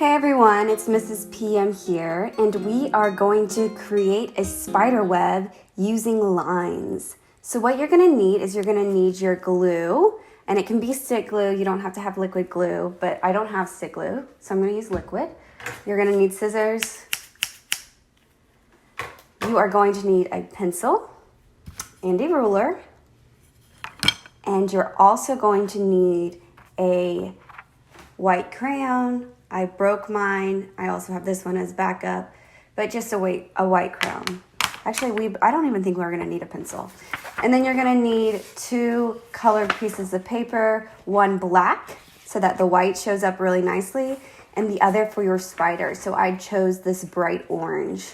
Hey everyone, it's Mrs. PM here, and we are going to create a spider web using lines. So what you're going to need is you're going to need your glue, and it can be stick glue. You don't have to have liquid glue, but I don't have stick glue, so I'm going to use liquid. You're going to need scissors. You are going to need a pencil and a ruler, and you're also going to need a white crayon. I broke mine. I also have this one as backup, but just a white crayon. Actually, I don't even think we're gonna need a pencil. And then you're gonna need 2 colored pieces of paper, one black so that the white shows up really nicely, and the other for your spider. So I chose this bright orange.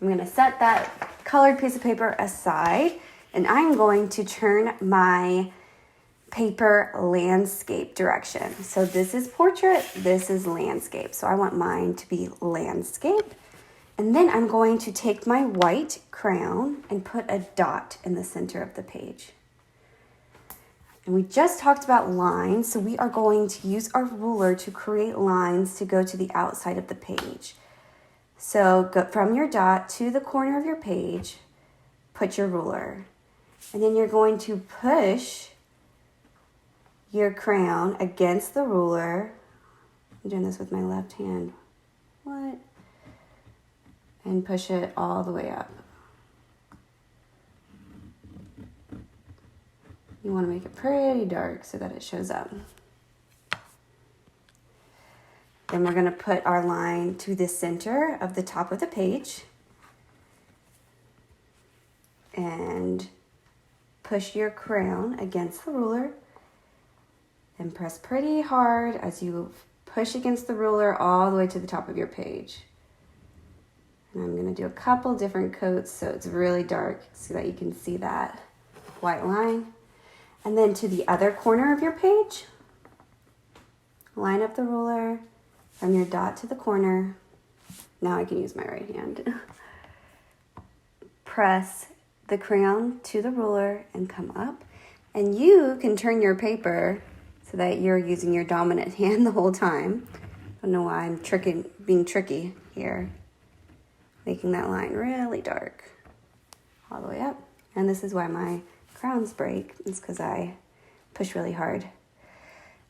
I'm gonna set that colored piece of paper aside, and I'm going to turn my paper landscape direction. So this is portrait, this is landscape. So I want mine to be landscape. And then I'm going to take my white crayon and put a dot in the center of the page. And we just talked about lines, so we are going to use our ruler to create lines to go to the outside of the page. So go from your dot to the corner of your page, put your ruler. And then you're going to push your crayon against the ruler. I'm doing this with my left hand. What? And push it all the way up. You want to make it pretty dark so that it shows up. Then we're going to put our line to the center of the top of the page and push your crayon against the ruler and press pretty hard as you push against the ruler all the way to the top of your page. And I'm going to do a couple different coats so it's really dark so that you can see that white line. And then to the other corner of your page, line up the ruler from your dot to the corner. Now I can use my right hand. Press the crayon to the ruler and come up. And you can turn your paper so that you're using your dominant hand the whole time. Don't know why I'm being tricky here. Making that line really dark all the way up. And this is why my crayons break. It's because I push really hard.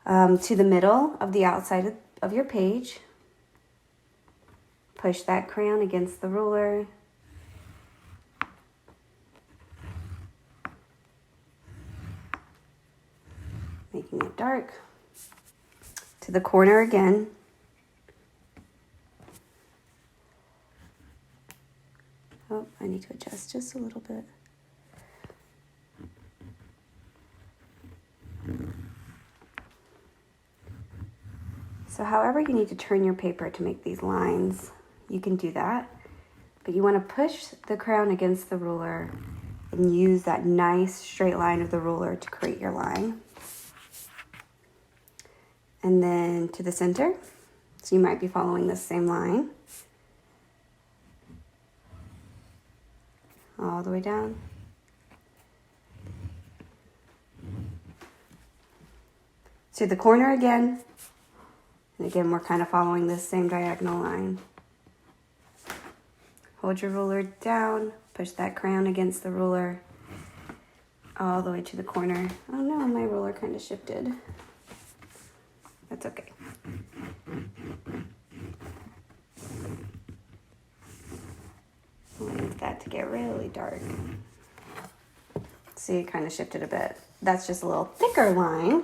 To the middle of the outside of your page, push that crayon against the ruler. Making it dark. To the corner again. Oh, I need to adjust just a little bit. So however you need to turn your paper to make these lines, you can do that. But you want to push the crayon against the ruler and use that nice straight line of the ruler to create your line. And then to the center. So you might be following this same line. All the way down. To the corner again. And again, we're kind of following this same diagonal line. Hold your ruler down. Push that crayon against the ruler. All the way to the corner. Oh no, my ruler kind of shifted. That's okay. I want that to get really dark. See, it kind of shifted a bit. That's just a little thicker line.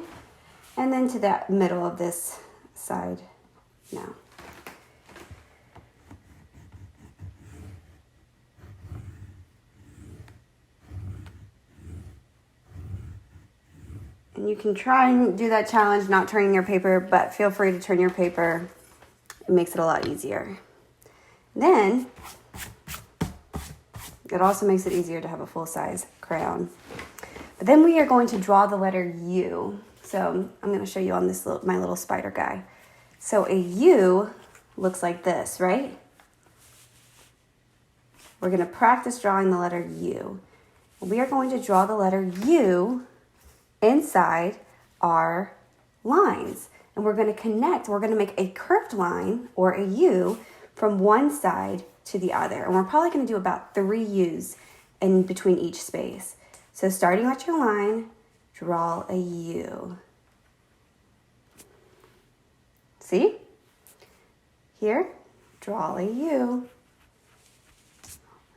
And then to that middle of this side now. And you can try and do that challenge not turning your paper, but feel free to turn your paper. It makes it a lot easier. Then, it also makes it easier to have a full-size crayon. But then we are going to draw the letter U. So I'm going to show you on this my little spider guy. So a U looks like this, right? We're going to practice drawing the letter U. We are going to draw the letter U inside our lines. and we're going to connect. We're going to make a curved line or a U from one side to the other. And we're probably going to do about 3 U's in between each space. So starting with your line, draw a U. See? Here, draw a U.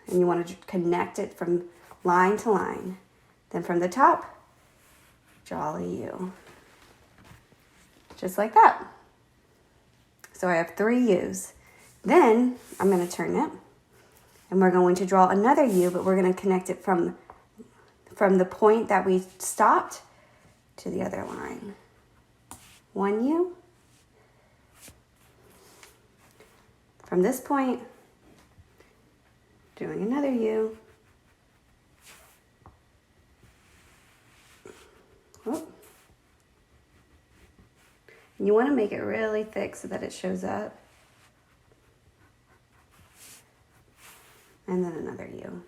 And you want to connect it from line to line. Then from the top, draw a U. Just like that. So I have 3 U's. Then I'm going to turn it, and we're going to draw another U, but we're going to connect it from the point that we stopped to the other line. 1 U. From this point, doing another U. Oh. You want to make it really thick so that it shows up. And then another U.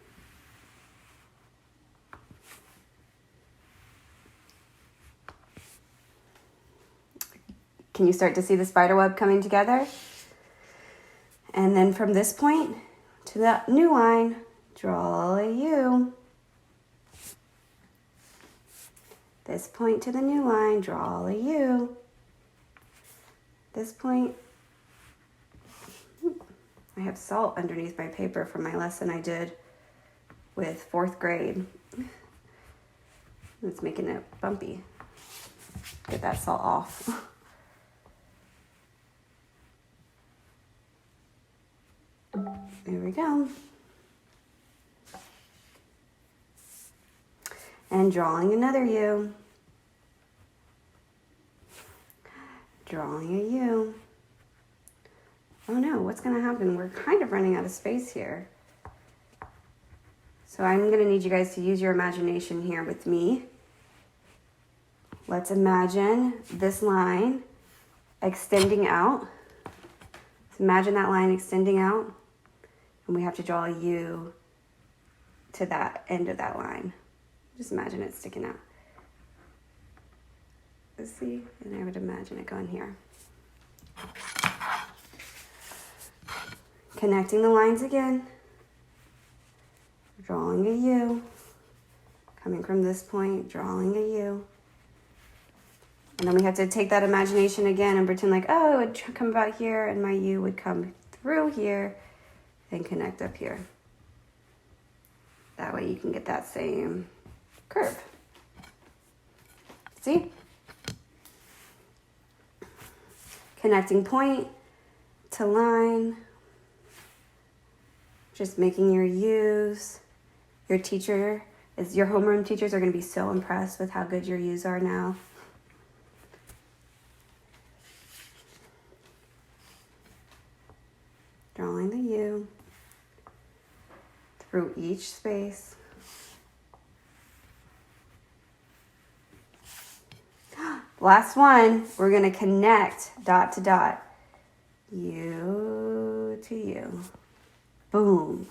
Can you start to see the spider web coming together? And then from this point to the new line, draw a U. This point to the new line, draw a U. This point, I have salt underneath my paper from my lesson I did with 4th grade. It's making it bumpy. Get that salt off. There we go. And drawing another U. Drawing a U. Oh no, what's going to happen? We're kind of running out of space here. So I'm going to need you guys to use your imagination here with me. Let's imagine this line extending out. So imagine that line extending out. And we have to draw a U to that end of that line. Just imagine it sticking out. Let's see, and I would imagine it going here. Connecting the lines again. Drawing a U. Coming from this point, drawing a U. And then we have to take that imagination again and pretend like, oh, it would come about here and my U would come through here and connect up here. That way you can get that same curve. See? Connecting point to line. Just making your U's. Your homeroom teachers are going to be so impressed with how good your U's are now. Drawing the U through each space. Last one, we're going to connect dot to dot. U to U. Boom.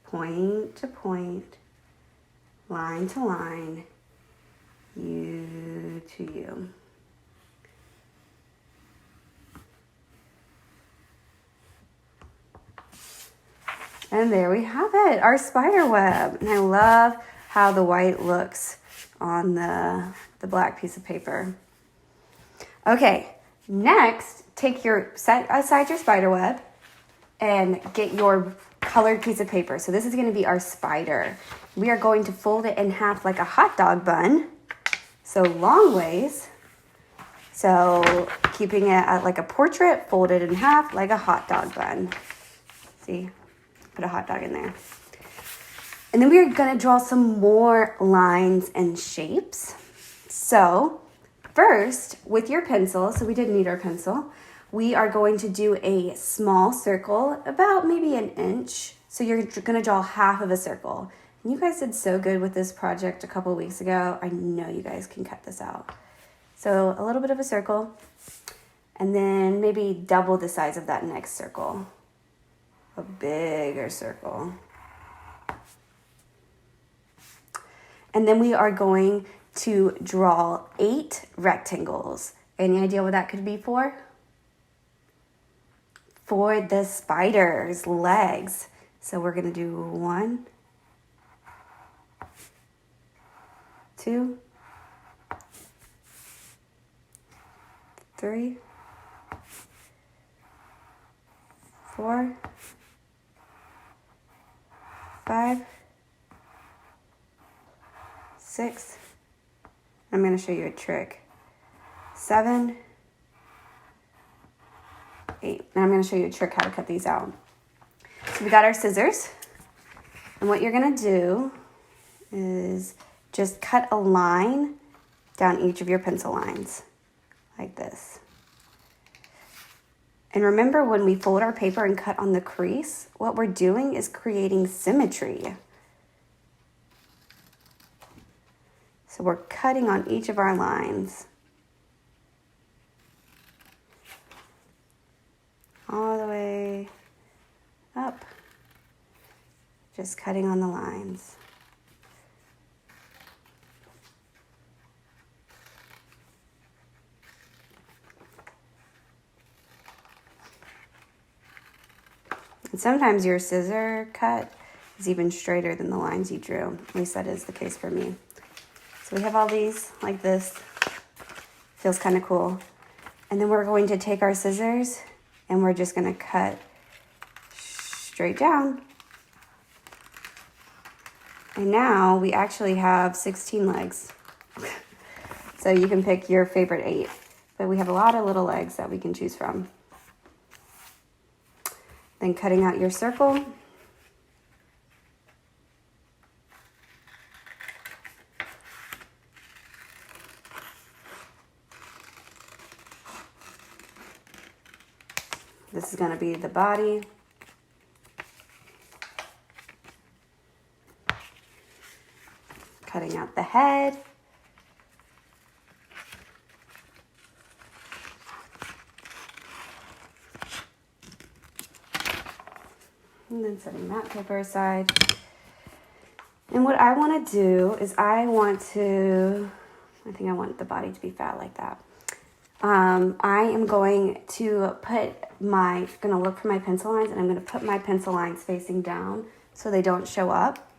Point to point. Line to line. U to U. And there we have it, our spider web. And I love how the white looks on the black piece of paper. Okay, next, set aside your spider web and get your colored piece of paper. So this is going to be our spider. We are going to fold it in half like a hot dog bun. So long ways. So keeping it at like a portrait, fold it in half like a hot dog bun. See? Put a hot dog in there. And then we're going to draw some more lines and shapes. So first, with your pencil, so we did need our pencil, we are going to do a small circle, about maybe an inch. So you're going to draw half of a circle. And you guys did so good with this project a couple weeks ago. I know you guys can cut this out. So a little bit of a circle, and then maybe double the size of that next circle. A bigger circle. And then we are going to draw 8 rectangles. Any idea what that could be for? For the spider's legs. So we're going to do 1, 2, 3, 4, 5, 6. I'm going to show you a trick. 7, 8. And I'm going to show you a trick how to cut these out. So we got our scissors. And what you're going to do is just cut a line down each of your pencil lines like this. And remember, when we fold our paper and cut on the crease, what we're doing is creating symmetry. So we're cutting on each of our lines. All the way up. Just cutting on the lines. And sometimes your scissor cut is even straighter than the lines you drew. At least that is the case for me. So we have all these like this. Feels kind of cool. And then we're going to take our scissors and we're just going to cut straight down. And now we actually have 16 legs. So you can pick your favorite 8. But we have a lot of little legs that we can choose from. Then cutting out your circle. This is going to be the body. Cutting out the head. And then setting that paper aside. And what I want to do is I think I want the body to be fat like that. I am going to look for my pencil lines, and I'm going to put my pencil lines facing down so they don't show up.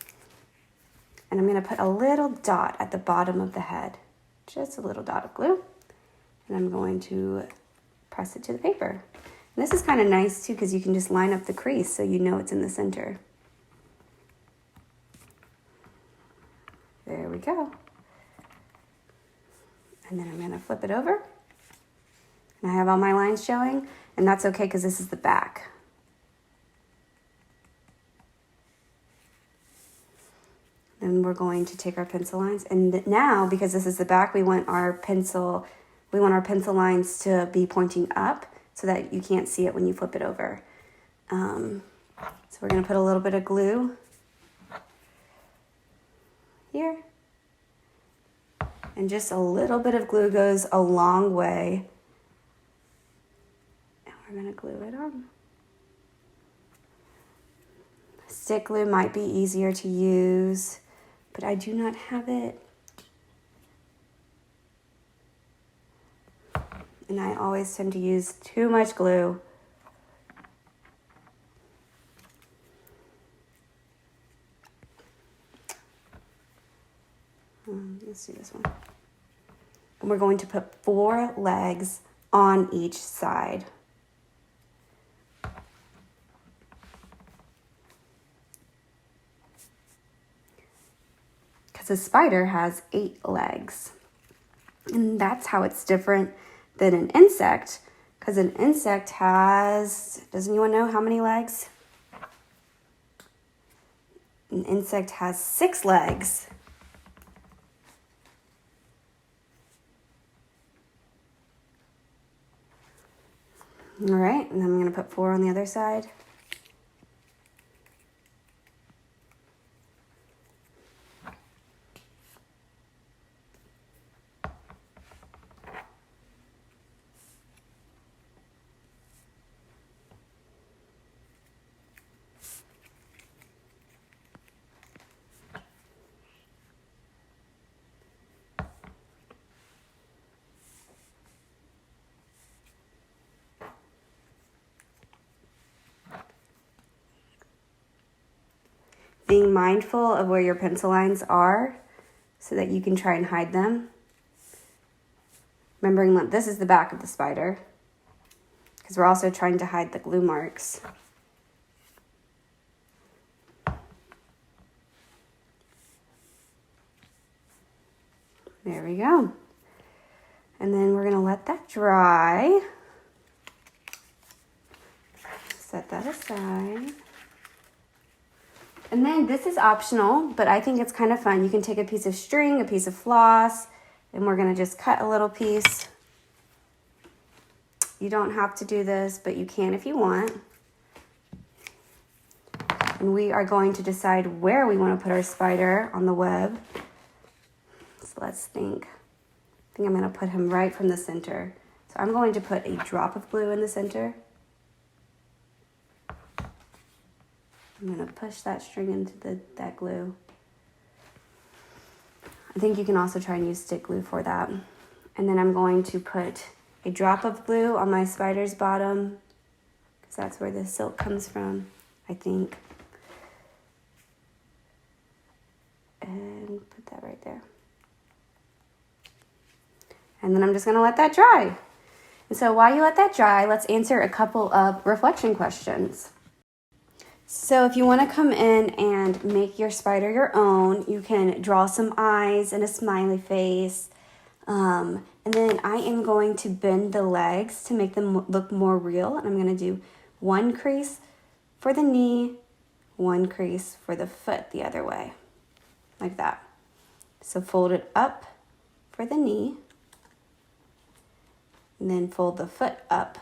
And I'm going to put a little dot at the bottom of the head, just a little dot of glue. And I'm going to press it to the paper. And this is kind of nice too, because you can just line up the crease so you know it's in the center. There we go. And then I'm going to flip it over. And I have all my lines showing, and that's okay because this is the back. And we're going to take our pencil lines, and now because this is the back, we want our pencil lines to be pointing up so that you can't see it when you flip it over. So we're going to put a little bit of glue here. And just a little bit of glue goes a long way. And we're going to glue it on. Stick glue might be easier to use, but I do not have it. And I always tend to use too much glue. Let's do this one. And we're going to put 4 legs on each side. Because a spider has 8 legs. And that's how it's different than an insect. Because an insect does anyone know how many legs? An insect has 6 legs. All right, and then I'm going to put 4 on the other side. being mindful of where your pencil lines are so that you can try and hide them. Remembering that this is the back of the spider, because we're also trying to hide the glue marks. There we go. And then we're gonna let that dry. Set that aside. And then this is optional, but I think it's kind of fun. You can take a piece of string, a piece of floss, and we're gonna just cut a little piece. You don't have to do this, but you can if you want. And we are going to decide where we want to put our spider on the web. So let's think. I think I'm going to put him right from the center. So I'm going to put a drop of glue in the center. I'm going to push that string into that glue. I think you can also try and use stick glue for that. And then I'm going to put a drop of glue on my spider's bottom, because that's where the silk comes from, I think. And put that right there. And then I'm just gonna let that dry. And so while you let that dry, let's answer a couple of reflection questions. So if you wanna come in and make your spider your own, you can draw some eyes and a smiley face. And then I am going to bend the legs to make them look more real. And I'm gonna do one crease for the knee, one crease for the foot the other way, like that. So fold it up for the knee, and then fold the foot up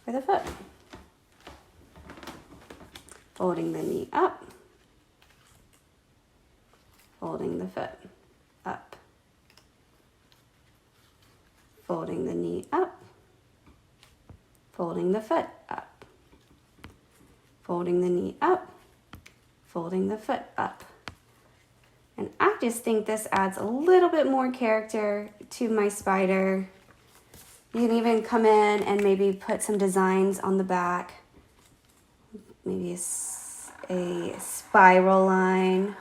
for the foot. Folding the knee up, folding the foot up, folding the knee up, folding the foot up, folding the knee up, folding the foot up. And I just think this adds a little bit more character to my spider. You can even come in and maybe put some designs on the back. Maybe a spiral line.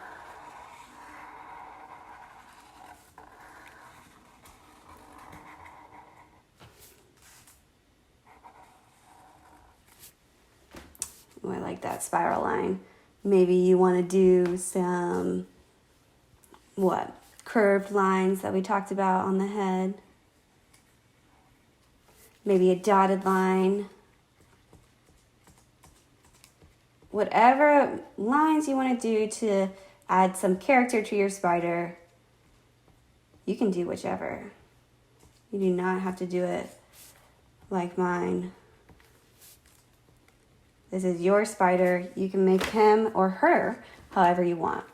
Oh, I like that spiral line. Maybe you want to do some curved lines that we talked about on the head. Maybe a dotted line. Whatever lines you want to do to add some character to your spider, you can do whichever. You do not have to do it like mine. This is your spider. You can make him or her however you want.